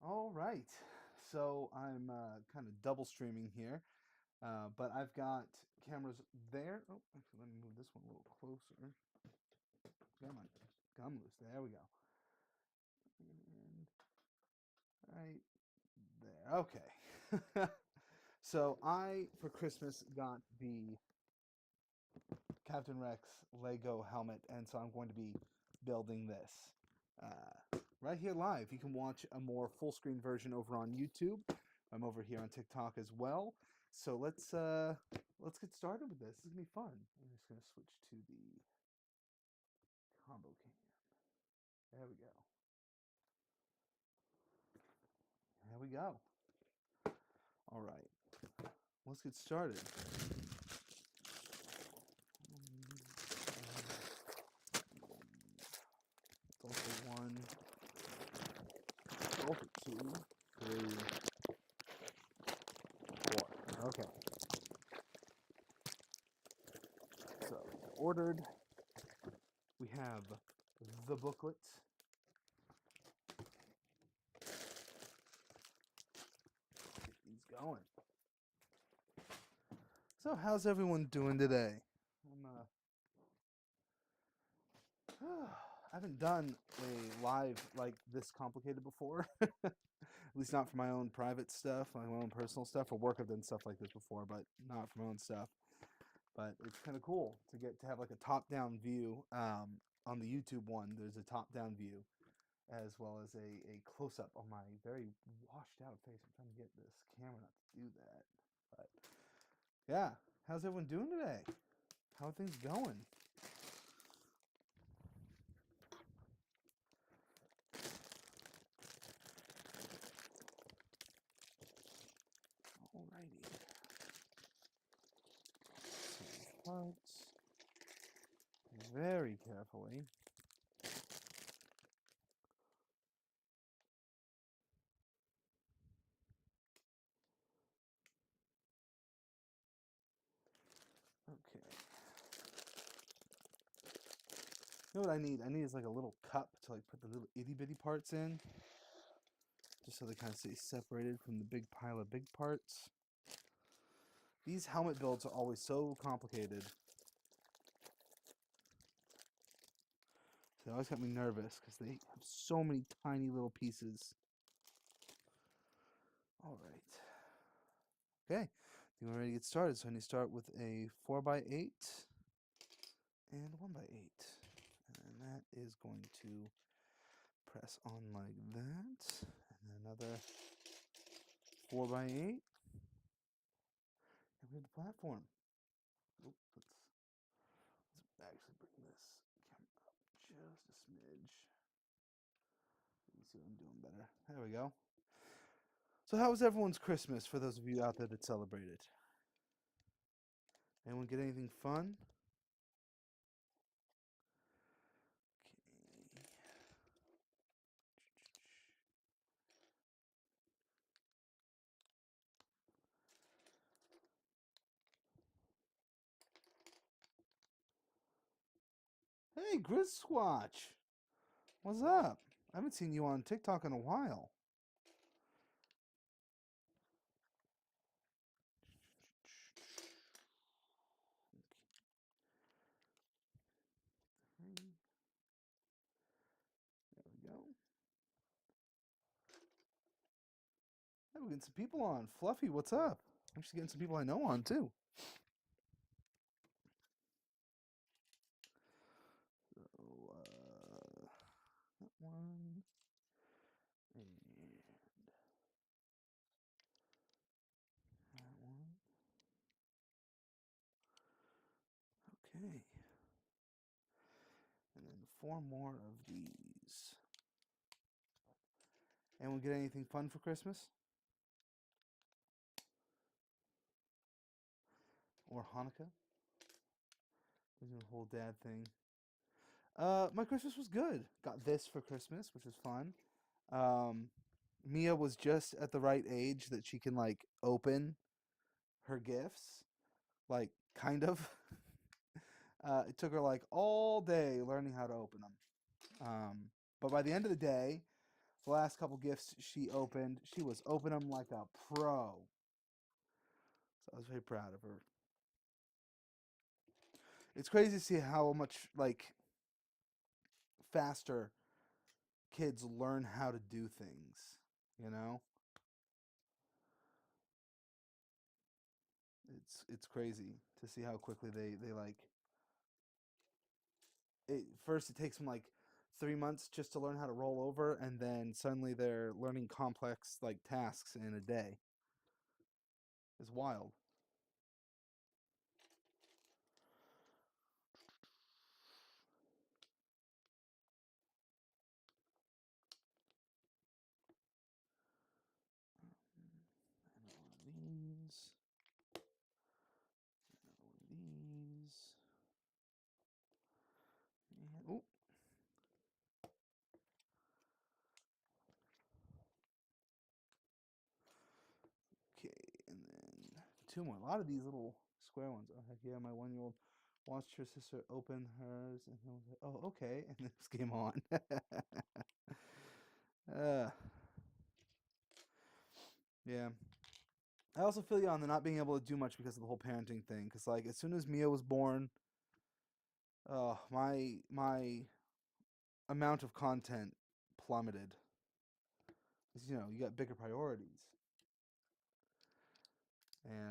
All right. So I'm kind of double streaming here, but I've got cameras there. Oh, actually, let me move this one a little closer. Come on, come loose. There we go. And right there. Okay. So I, for Christmas, got the Captain Rex Lego helmet, and so I'm going to be building this right here live. You can watch a more full screen version over on YouTube. I'm over here on TikTok as well. So let's get started with this. This is gonna be fun. I'm just gonna switch to the combo cam. There we go. There we go. All right, let's get started. It's also one, it's also two, three, four. Okay, so ordered. We have the booklet. Get these going. So, how's everyone doing today? I'm I haven't done a live like this complicated before. At least not for my own private stuff, like my own personal stuff. For work, I've done stuff like this before, but not for my own stuff. But it's kind of cool to get to have like a top-down view. On the YouTube one, there's a top-down view as well as a close-up on my very washed-out face. I'm trying to get this camera not to do that. But yeah, how's everyone doing today? How are things going? Alrighty. Save parts very carefully. Okay. You know what I need? I need is like a little cup to like put the little itty bitty parts in, just so they kind of stay separated from the big pile of big parts. These helmet builds are always so complicated. So they always got me nervous because they have so many tiny little pieces. All right. Okay. I think we're ready to get started. So I need to start with a 4x8 and 1x8. And that is going to press on like that. And another 4x8. And we have the platform. Oop, let's actually bring this camera up just a smidge. You can see what I'm doing better. There we go. So how was everyone's Christmas for those of you out there that celebrated? Anyone get anything fun? Okay. Hey, Grizz what's up? I haven't seen you on TikTok in a while. Okay. There we go. Hey, we're getting some people on. Fluffy, what's up? I'm just getting some people I know on too. So, that one. And that one. Okay. And then four more of these. And we get anything fun for Christmas? Or Hanukkah? There's a whole dad thing. My Christmas was good. Got this for Christmas, which was fun. Um, Mia was just at the right age that she can like open her gifts, like kind of. It took her like all day learning how to open them. But by the end of the day, the last couple gifts she opened, she was opening them like a pro. So I was very proud of her. It's crazy to see how much like faster kids learn how to do things, you know? It's crazy to see how quickly they like it. First it takes them like 3 months just to learn how to roll over, and then suddenly they're learning complex like tasks in a day. It's wild. And one of these. One of these. And, ooh, okay, and then two more. A lot of these little square ones. Oh heck yeah! My 1-year-old watched her sister open hers, and I was like, "Oh, okay." And then this came on. uh, yeah. I also feel you on the not being able to do much because of the whole parenting thing. Because like as soon as Mia was born, my amount of content plummeted. 'Cause, you know, you got bigger priorities, and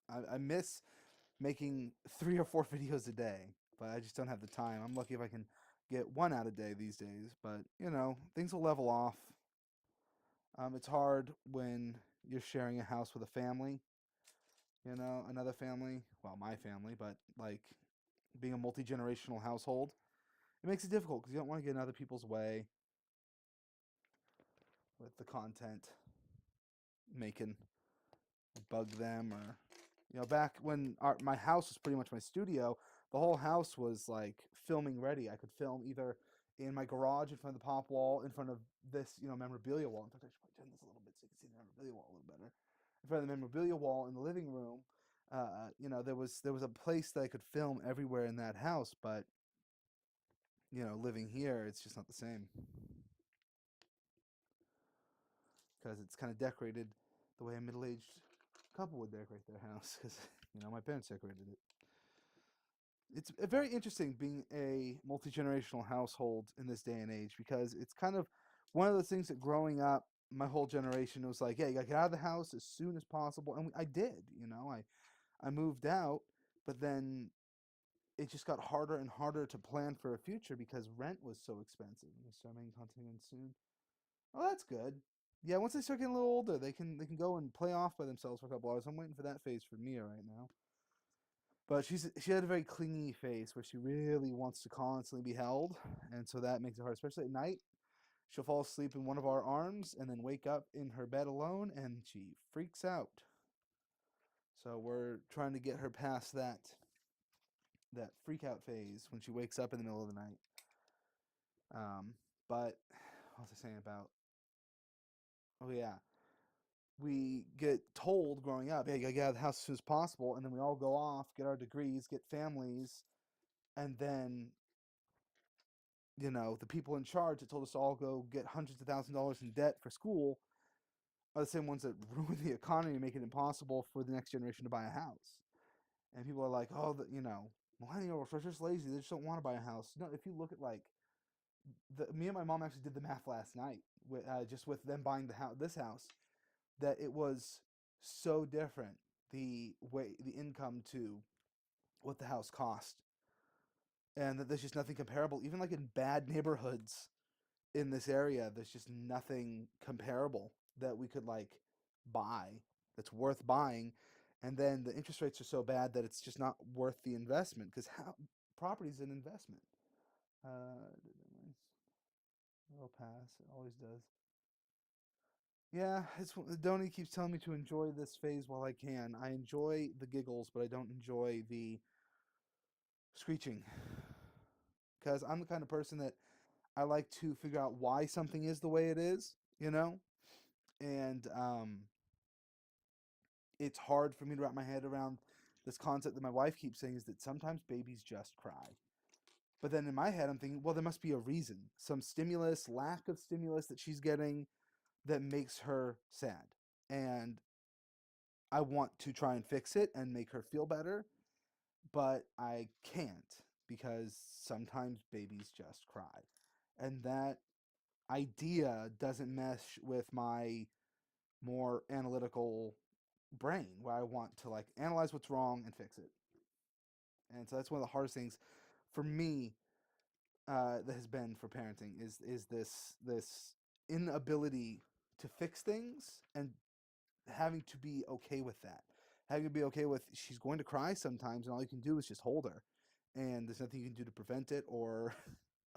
I miss making 3 or 4 videos a day, but I just don't have the time. I'm lucky if I can get one out a day these days, but you know, things will level off. It's hard when you're sharing a house with a family, you know, another family, well, my family, but like being a multi-generational household, it makes it difficult because you don't want to get in other people's way with the content, making bug them or you know, back when my house was pretty much my studio, the whole house was like filming ready. I could film either in my garage in front of the pop wall, in front of this, you know, memorabilia wall. In fact, I should probably turn this a little bit so you can see the memorabilia wall a little better. In front of the memorabilia wall in the living room, you know, there was a place that I could film everywhere in that house, but you know, living here, it's just not the same because it's kind of decorated the way a middle-aged couple would decorate their house because you know my parents decorated it. It's very interesting being a multi-generational household in this day and age because it's kind of one of those things that growing up my whole generation was like, yeah, you gotta get out of the house as soon as possible, and I did, you know, I moved out, but then it just got harder and harder to plan for a future because rent was so expensive. And they start making content again soon. Oh, that's good. Yeah, once they start getting a little older, they can go and play off by themselves for a couple hours. I'm waiting for that phase for Mia right now. But she had a very clingy face where she really wants to constantly be held, and so that makes it hard, especially at night. She'll fall asleep in one of our arms and then wake up in her bed alone, and she freaks out. So we're trying to get her past that freak out phase when she wakes up in the middle of the night. But what was I saying about? Oh yeah, we get told growing up, hey, you gotta get out of the house as soon as possible, and then we all go off, get our degrees, get families, and then you know, the people in charge that told us to all go get hundreds of thousands of dollars in debt for school are the same ones that ruin the economy and make it impossible for the next generation to buy a house. And people are like, oh, you know, millennials are just lazy. They just don't want to buy a house. No, if you look at like, me and my mom actually did the math last night with just with them buying this house, that it was so different the income to what the house cost, and that there's just nothing comparable. Even like in bad neighborhoods, in this area, there's just nothing comparable that we could like buy that's worth buying. And then the interest rates are so bad that it's just not worth the investment because how property is an investment. It'll pass. It always does. Yeah, it's Donnie keeps telling me to enjoy this phase while I can. I enjoy the giggles, but I don't enjoy the screeching because I'm the kind of person that I like to figure out why something is the way it is, you know? And it's hard for me to wrap my head around this concept that my wife keeps saying is that sometimes babies just cry. But then in my head, I'm thinking, well, there must be a reason, some stimulus, lack of stimulus that she's getting that makes her sad. And I want to try and fix it and make her feel better, but I can't because sometimes babies just cry. And that idea doesn't mesh with my more analytical brain where I want to like analyze what's wrong and fix it. And so that's one of the hardest things for me that has been for parenting is this inability to fix things and having to be okay with that. Having to be okay with she's going to cry sometimes, and all you can do is just hold her, and there's nothing you can do to prevent it or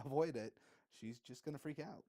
avoid it. She's just gonna freak out.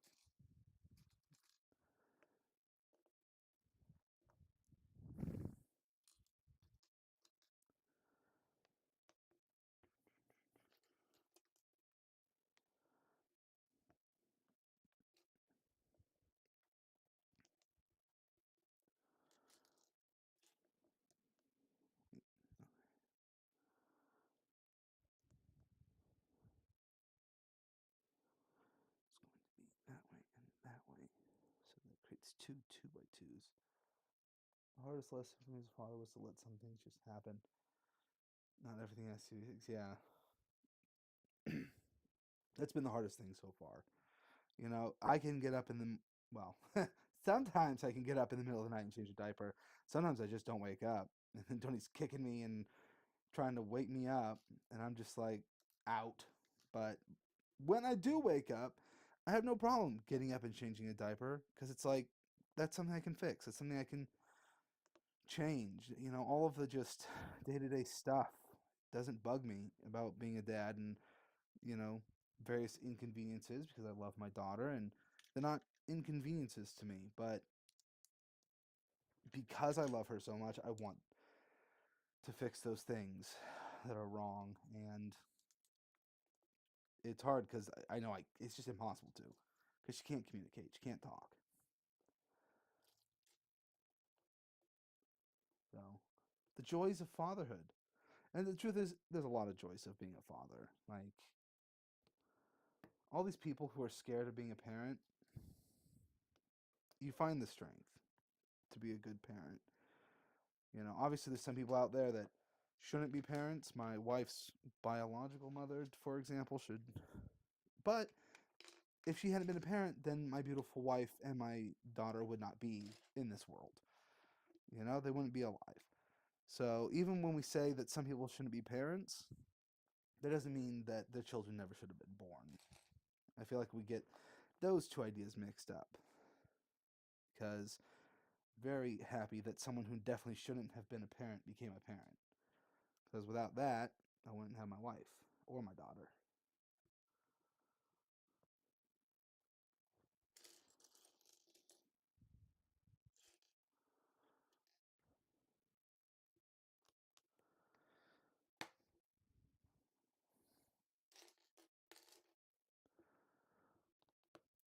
It's going to be that way and that way, so that creates two by twos. The hardest lesson for me as a father was to let some things just happen. Not everything has to. Yeah, that's been the hardest thing so far. You know, I can get up in the well, sometimes I can get up in the middle of the night and change a diaper. Sometimes I just don't wake up, and then Tony's kicking me and trying to wake me up, and I'm just like out. But when I do wake up, I have no problem getting up and changing a diaper because it's like that's something I can fix. It's something I can change. You know, all of the just day to day stuff doesn't bug me about being a dad and you know, various inconveniences because I love my daughter and they're not inconveniences to me, but because I love her so much, I want to fix those things that are wrong. And it's hard because I know it's just impossible to because she can't communicate, she can't talk. So, the joys of fatherhood. And the truth is, there's a lot of joys of being a father. Like, all these people who are scared of being a parent, you find the strength to be a good parent. You know, obviously, there's some people out there that shouldn't be parents. My wife's biological mother, for example, should. But if she hadn't been a parent, then my beautiful wife and my daughter would not be in this world. You know, they wouldn't be alive. So even when we say that some people shouldn't be parents, that doesn't mean that their children never should have been born. I feel like we get those two ideas mixed up. Because very happy that someone who definitely shouldn't have been a parent became a parent. Because without that, I wouldn't have my wife or my daughter.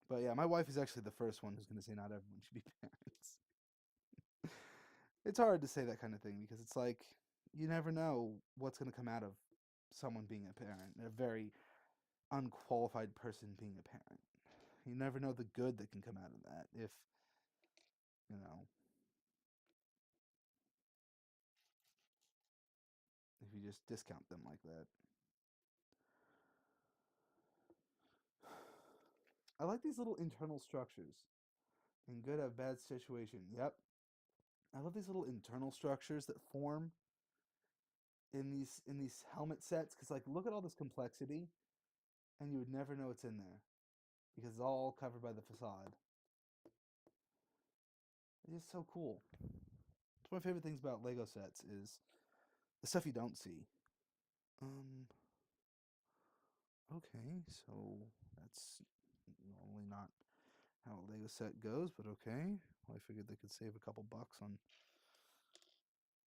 But yeah, my wife is actually the first one who's going to say not everyone should be parents. It's hard to say that kind of thing because it's like you never know what's going to come out of someone being a parent, a very unqualified person being a parent. You never know the good that can come out of that if, you know, if you just discount them like that. I like these little internal structures in good or bad situation. Yep. I love these little internal structures that form in these helmet sets because like look at all this complexity and you would never know it's in there because it's all covered by the facade. It's just so cool. It's one of my favorite things about Lego sets is the stuff you don't see. Um, okay, so that's normally not how a Lego set goes, but okay. Well, I figured they could save a couple bucks on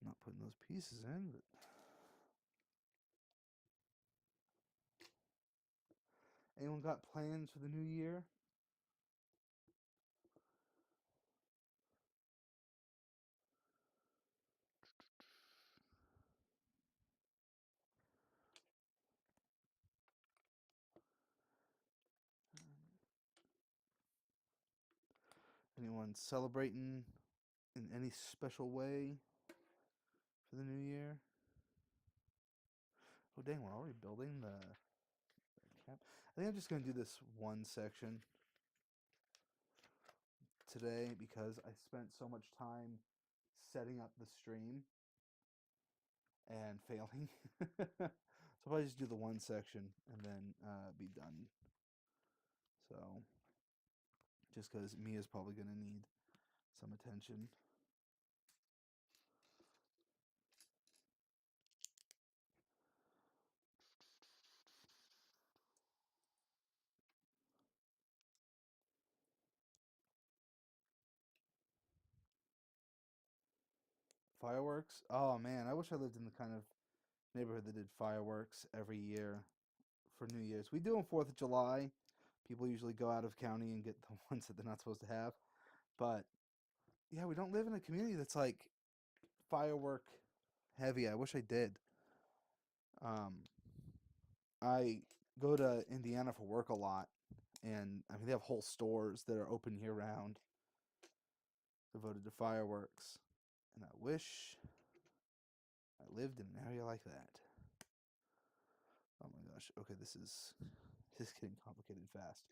not putting those pieces in, but anyone got plans for the new year? Anyone celebrating in any special way for the new year? Oh dang, we're already building the camp. I think I'm just gonna do this one section today because I spent so much time setting up the stream and failing. So I'll probably just do the one section and then be done. So just because Mia's probably gonna need some attention. Fireworks? Oh man, I wish I lived in the kind of neighborhood that did fireworks every year for New Year's. We do them 4th of July. People usually go out of county and get the ones that they're not supposed to have. But yeah, we don't live in a community that's like firework heavy. I wish I did. I go to Indiana for work a lot, and I mean they have whole stores that are open year round devoted to fireworks. And I wish I lived in an area like that. Oh my gosh. Okay, this is getting complicated fast.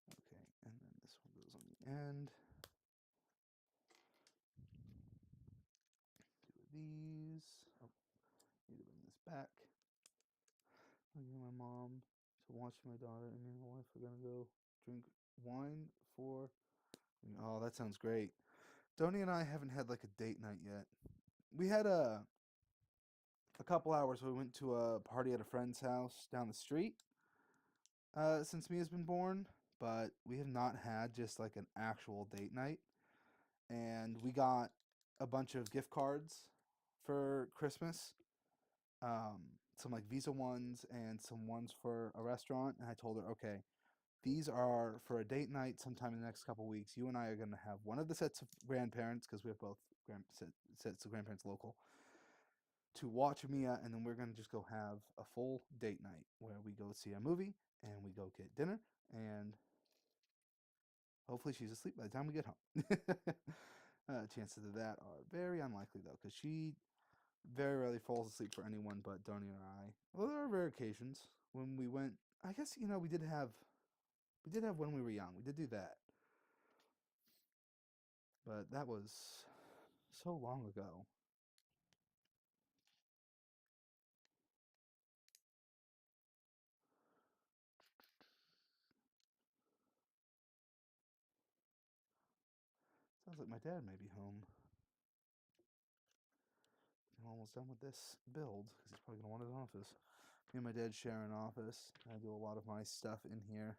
Okay, and then this one goes on the end. Two of these. Oh, need to bring this back. My mom to watch my daughter and me and my wife are gonna go drink wine for. Oh, that sounds great. Donnie and I haven't had like a date night yet. We had a couple hours where we went to a party at a friend's house down the street since Mia's been born, but we have not had just like an actual date night. And we got a bunch of gift cards for Christmas, some like Visa ones and some ones for a restaurant. And I told her, okay, these are for a date night sometime in the next couple weeks. You and I are going to have one of the sets of grandparents, because we have both sets of grandparents local, to watch Mia, and then we're going to just go have a full date night where we go see a movie and we go get dinner, and hopefully she's asleep by the time we get home. Chances of that are very unlikely though, because she very rarely falls asleep for anyone but Donnie or I. Well, there are rare occasions when we went. I guess we did have when we were young. We did do that, but that was so long ago. Sounds like my dad may be home. I'm almost done with this build because he's probably gonna want his office. Me and my dad share an office. I do a lot of my stuff in here.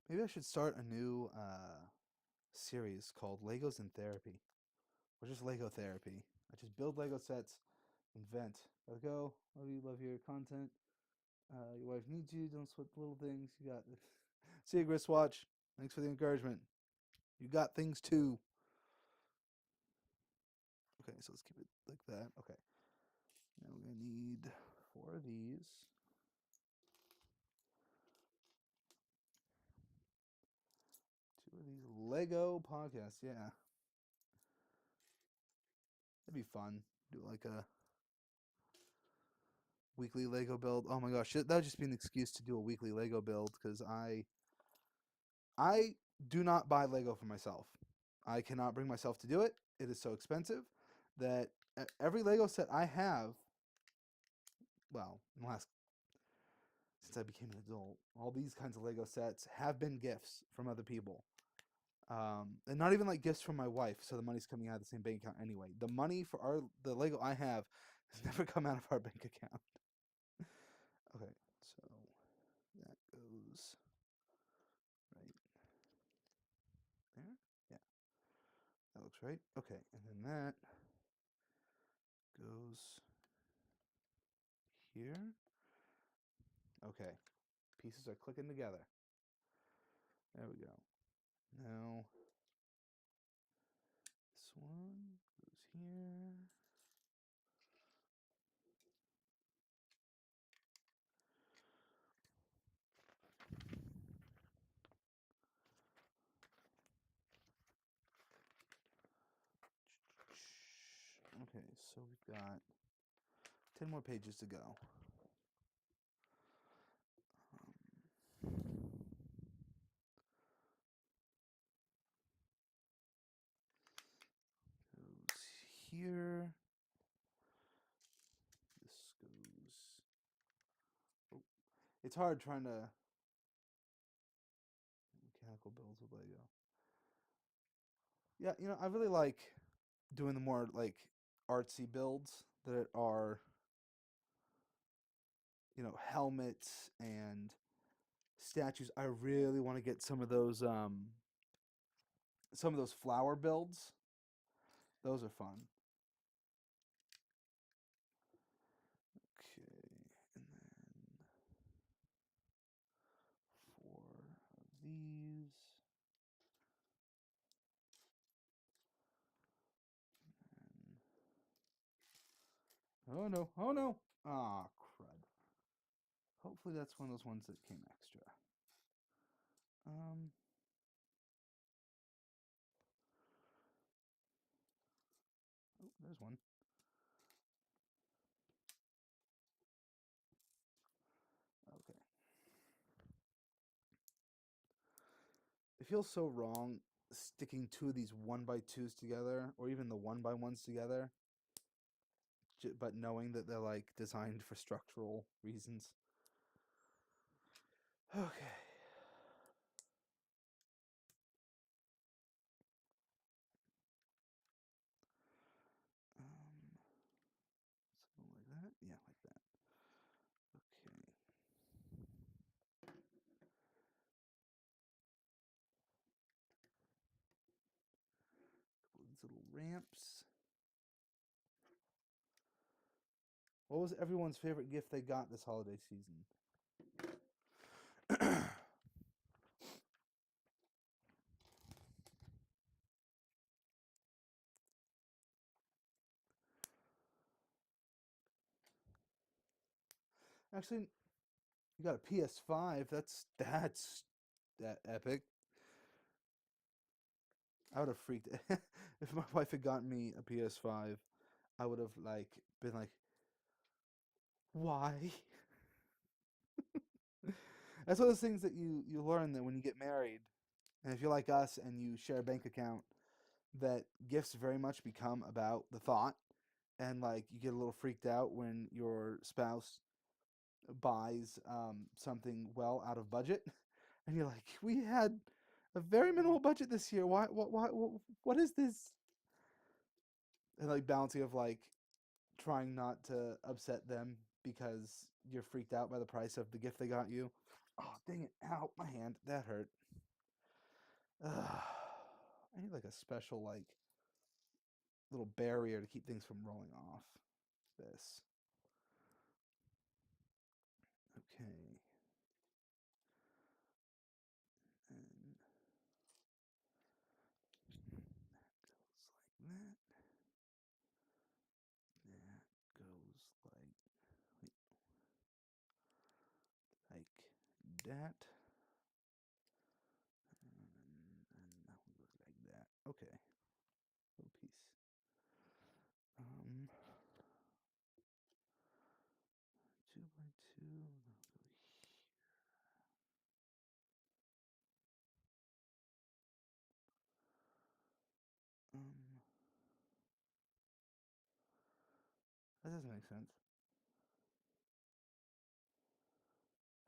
Maybe I should start a new series called Legos in Therapy, or just Lego Therapy. I just build Lego sets, invent. Let go. Love your content. Your wife needs you. Don't sweat the little things. You got this. See you, Griswatch. Thanks for the encouragement. You got things too. Okay, so let's keep it like that. Okay. Now we're gonna need 4 of these. Two of these Lego podcasts. Yeah, that'd be fun. Do like a weekly Lego build. Oh my gosh, that would just be an excuse to do a weekly Lego build because I do not buy Lego for myself. I cannot bring myself to do it. It is so expensive that every Lego set I have, well, in the last since I became an adult, all these kinds of Lego sets have been gifts from other people. And not even like gifts from my wife, so the money's coming out of the same bank account anyway. The money for the Lego I have has never come out of our bank account. Okay, so that goes right there. Yeah, that looks right. Okay, and then that goes here. Okay, pieces are clicking together. There we go. Now this one goes here. So we've got 10 more pages to go. Goes here. This goes. Oh, it's hard trying to mechanical builds with Lego. Yeah, I really like doing the more like artsy builds that are, helmets and statues. I really want to get some of those flower builds. Those are fun. Okay, and then 4 of these. And oh no, oh no. Ah, crud. Hopefully that's one of those ones that came extra. Oh, there's one. Okay. It feels so wrong sticking 2 of these 1x2s together, or even the 1x1s together, but knowing that they're like designed for structural reasons. Okay. Something like that. Yeah, like that. Okay. Couple of these little ramps. What was everyone's favorite gift they got this holiday season? Actually, you got a PS5. That's that epic. I would have freaked if my wife had gotten me a PS5. I would have been like, why? That's one of those things that you learn that when you get married, and if you're like us and you share a bank account, that gifts very much become about the thought, and like you get a little freaked out when your spouse buys something well out of budget, and you're like, we had a very minimal budget this year. Why? What is this? And like balancing of like trying not to upset them because you're freaked out by the price of the gift they got you. Oh, dang it. Ow, my hand. That hurt. Ugh. I need like a special little barrier to keep things from rolling off this. Okay. And that goes like that. That goes like that. And that one goes like that. Okay. Little piece. 2x2. That doesn't make sense.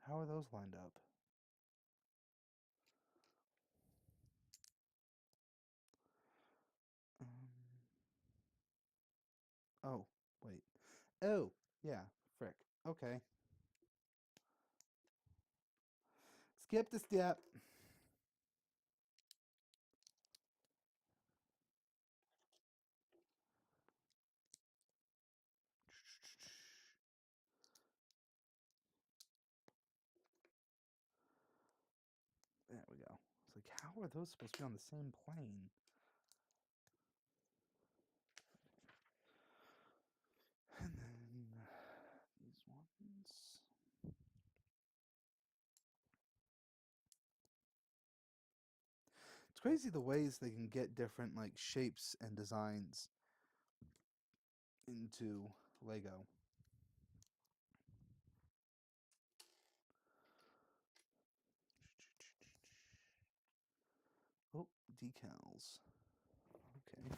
How are those lined up? Oh, wait. Oh, yeah, frick. Okay. Skip the step. There we go. It's like, how are those supposed to be on the same plane? And then these ones. It's crazy the ways they can get different like shapes and designs into Lego. Oh, decals. Okay.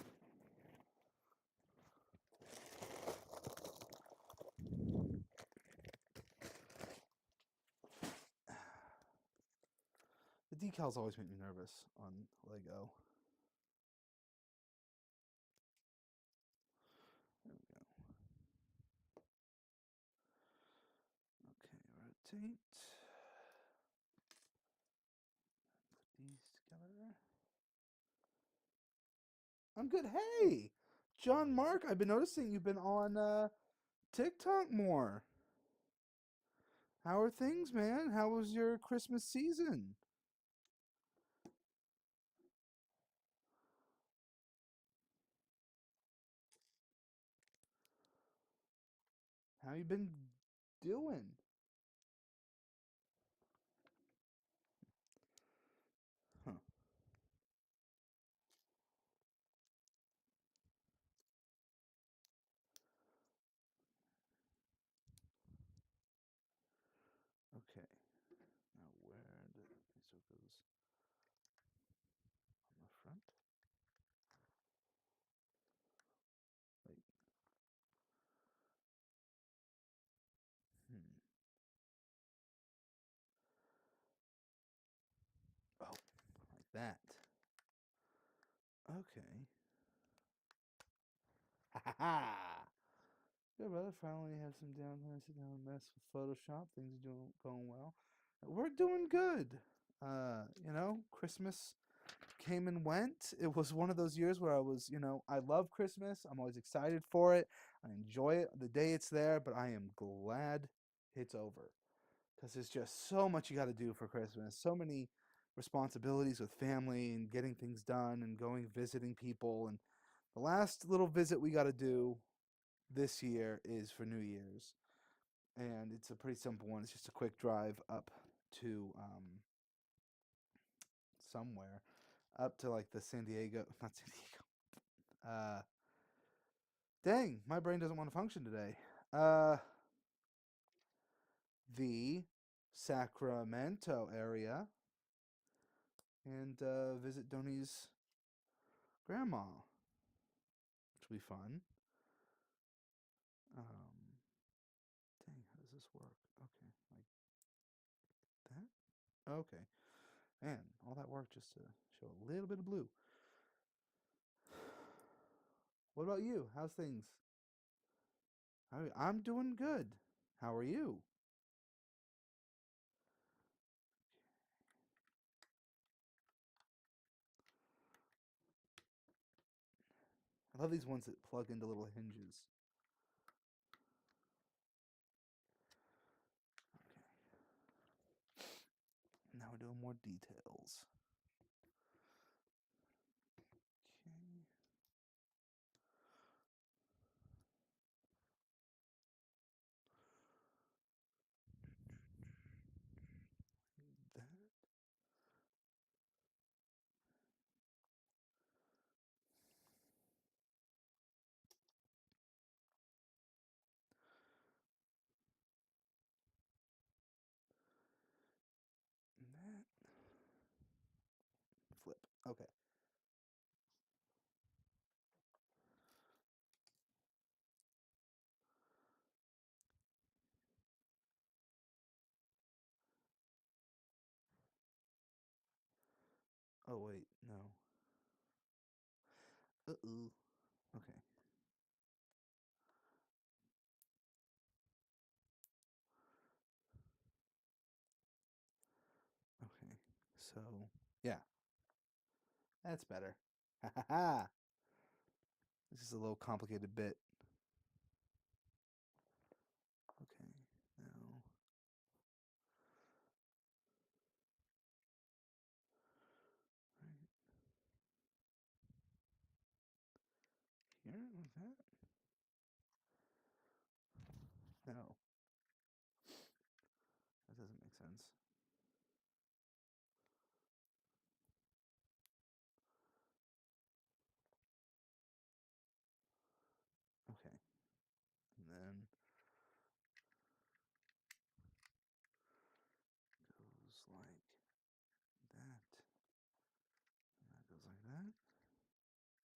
The decals always make me nervous on Lego. There we go. Okay, rotate. Put these together. I'm good. Hey, John Mark, I've been noticing you've been on TikTok more. How are things, man? How was your Christmas season? How you been doing? Huh. Okay. Now where did so it goes on the front? Wait. Hmm. Oh, like that. Okay. Ha ha ha! Good brother. Finally have some downtime. Sit down and mess with Photoshop. Things are going well. We're doing good. Christmas came and went. It was one of those years where I love Christmas. I'm always excited for it. I enjoy it the day it's there, but I am glad it's over because there's just so much you got to do for Christmas. So many responsibilities with family and getting things done and going visiting people. And the last little visit we got to do this year is for New Year's, and it's a pretty simple one. It's just a quick drive up to somewhere, up to like the San Diego, not San Diego. Dang, my brain doesn't want to function today. Uh, the Sacramento area, and visit Donnie's grandma, which will be fun. Dang, how does this work? Okay, like that. Okay, man, all that work just to show a little bit of blue. What about you? How's things? I'm doing good. How are you? I love these ones that plug into little hinges. Okay. Now we're doing more details. Okay. That. That. Flip. Okay. Oh wait, no. Uh-oh. Okay. Okay. So, yeah. That's better. Ha ha ha. This is a little complicated bit. Okay. Now. Right here like that. No. That doesn't make sense. Okay.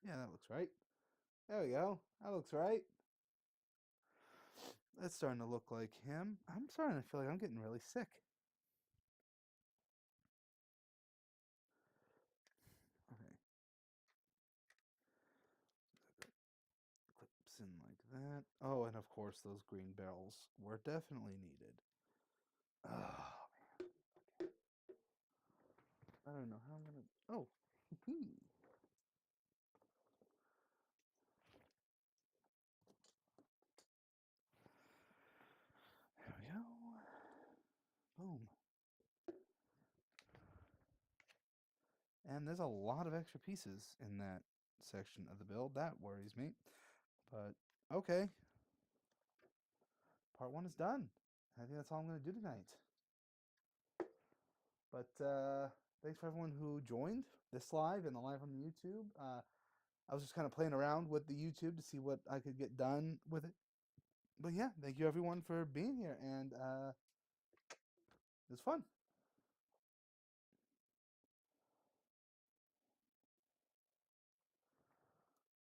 Yeah, that looks right. There we go. That looks right. That's starting to look like him. I'm starting to feel like I'm getting really sick. Okay. Clips in like that. Oh, and of course those green barrels were definitely needed. Oh, man. Okay. I don't know how I'm gonna. Oh. There we go. Boom. And there's a lot of extra pieces in that section of the build. That worries me. But okay. Part 1 is done. I think that's all I'm going to do tonight. But thanks for everyone who joined this live and the live on the YouTube. I was just kind of playing around with the YouTube to see what I could get done with it. But yeah, thank you everyone for being here, and it was fun.